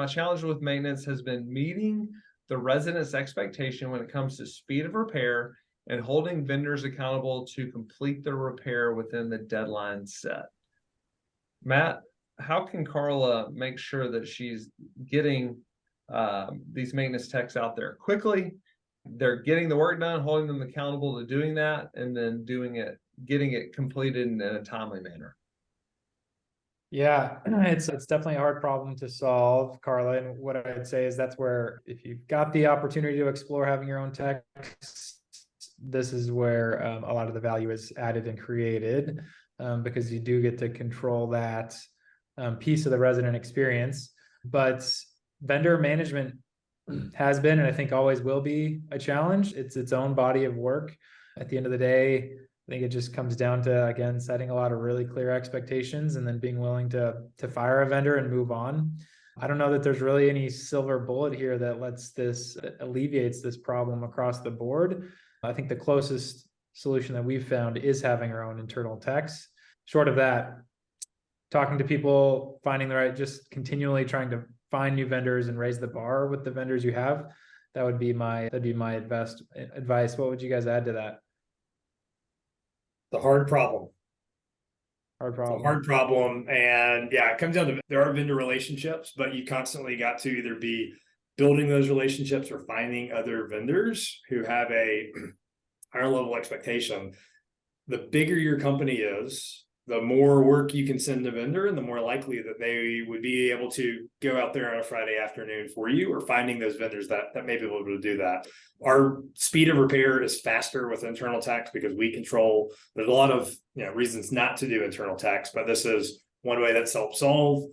challenge with maintenance has been meeting the residents' expectation when it comes to speed of repair and holding vendors accountable to complete the repair within the deadline set. Matt, how can Carla make sure that she's getting these maintenance techs out there quickly? They're getting the work done, holding them accountable to doing that, and then getting it completed in a timely manner. Yeah, it's definitely a hard problem to solve, Carla. And what I'd say is that's where, if you've got the opportunity to explore having your own techs, this is where a lot of the value is added and created, because you do get to control that piece of the resident experience. But vendor management has been, and I think always will be, a challenge. It's its own body of work. At the end of the day, I think it just comes down to, again, setting a lot of really clear expectations and then being willing to fire a vendor and move on. I don't know that there's really any silver bullet here that alleviates this problem across the board. I think the closest solution that we've found is having our own internal techs. Short of that, talking to people, just continually trying to find new vendors and raise the bar with the vendors you have. That'd be my best advice. What would you guys add to that? The hard problem. Hard problem. Hard problem. And yeah, it comes down to, there are vendor relationships, but you constantly got to either be building those relationships or finding other vendors who have a higher level expectation. The bigger your company is, the more work you can send a vendor, and the more likely that they would be able to go out there on a Friday afternoon for you, or finding those vendors that may be able to do that. Our speed of repair is faster with internal techs because we control. There's a lot of reasons not to do internal techs, but this is one way that's helped solve.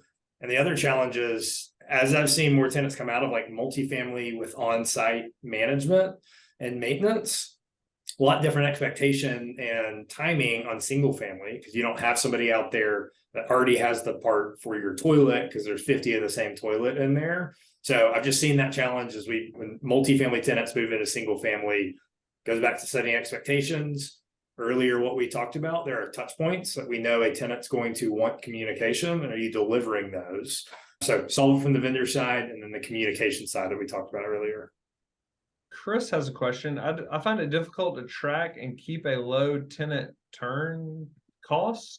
And the other challenge is, as I've seen more tenants come out of like multifamily with on-site management and maintenance, a lot different expectation and timing on single family, because you don't have somebody out there that already has the part for your toilet because there's 50 of the same toilet in there. So I've just seen that challenge when multifamily tenants move into single family. Goes back to setting expectations. Earlier, what we talked about, there are touch points that we know a tenant's going to want communication, and are you delivering those? So solve from the vendor side, and then the communication side that we talked about earlier. Chris has a question. I find it difficult to track and keep a low tenant turn cost,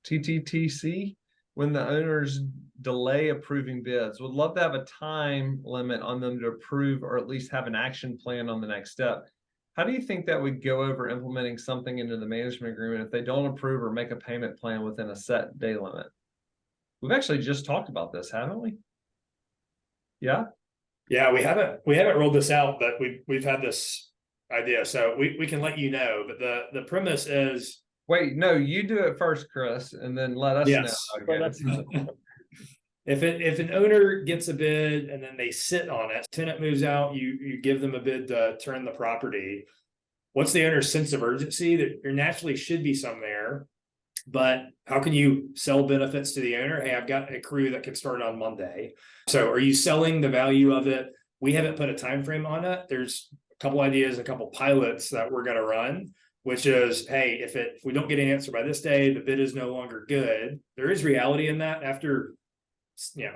TTTC, when the owners delay approving bids. Would love to have a time limit on them to approve, or at least have an action plan on the next step. How do you think that would go over implementing something into the management agreement if they don't approve or make a payment plan within a set day limit? We've actually just talked about this, haven't we? Yeah. Yeah, we haven't rolled this out, but we've had this idea, so we can let you know. But the premise is, wait, no, you do it first, Chris, and then let us know. If an owner gets a bid and then they sit on it, tenant moves out, you give them a bid to turn the property. What's the owner's sense of urgency? That there naturally should be some there, but how can you sell benefits to the owner? Hey, I've got a crew that can start on Monday. So are you selling the value of it? We haven't put a time frame on it. There's a couple ideas, a couple pilots that we're going to run, which is, hey, if we don't get an answer by this day, the bid is no longer good. There is reality in that. After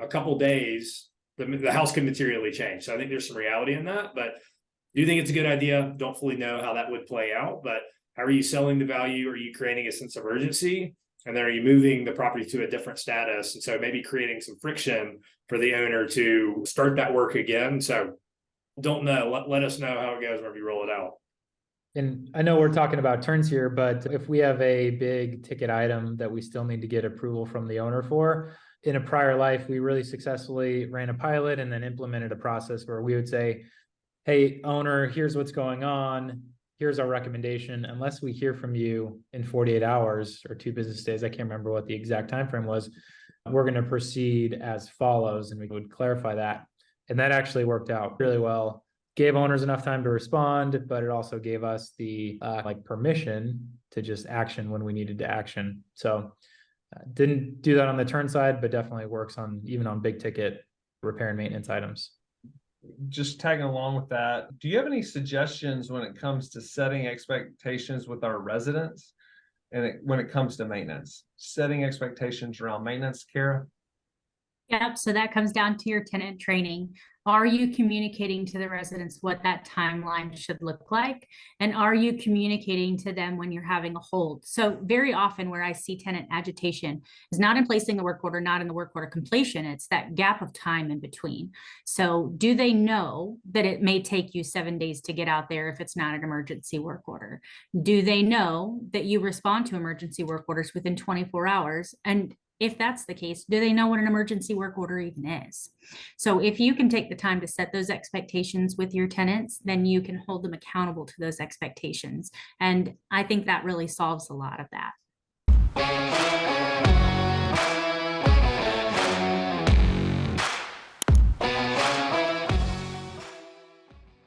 a couple days, the house can materially change. So I think there's some reality in that, but do you think it's a good idea? Don't fully know how that would play out, but how are you selling the value? Are you creating a sense of urgency? And then are you moving the property to a different status? And so maybe creating some friction for the owner to start that work again. So don't know. Let us know how it goes whenever you roll it out. And I know we're talking about turns here, but if we have a big ticket item that we still need to get approval from the owner for, in a prior life, we really successfully ran a pilot and then implemented a process where we would say, hey, owner, here's what's going on. Here's our recommendation. Unless we hear from you in 48 hours or 2 business days, I can't remember what the exact time frame was, we're going to proceed as follows. And we would clarify that. And that actually worked out really well. Gave owners enough time to respond, but it also gave us the permission to just action when we needed to action. So didn't do that on the turn side, but definitely works even on big ticket repair and maintenance items. Just tagging along with that, do you have any suggestions when it comes to setting expectations with our residents, and when it comes to maintenance, setting expectations around maintenance, Kara? Yep, so that comes down to your tenant training. Are you communicating to the residents what that timeline should look like? And are you communicating to them when you're having a hold? So very often where I see tenant agitation is not in placing the work order, not in the work order completion. It's that gap of time in between. So do they know that it may take you 7 days to get out there if it's not an emergency work order? Do they know that you respond to emergency work orders within 24 hours? And if that's the case, do they know what an emergency work order even is? So if you can take the time to set those expectations with your tenants, then you can hold them accountable to those expectations. And I think that really solves a lot of that.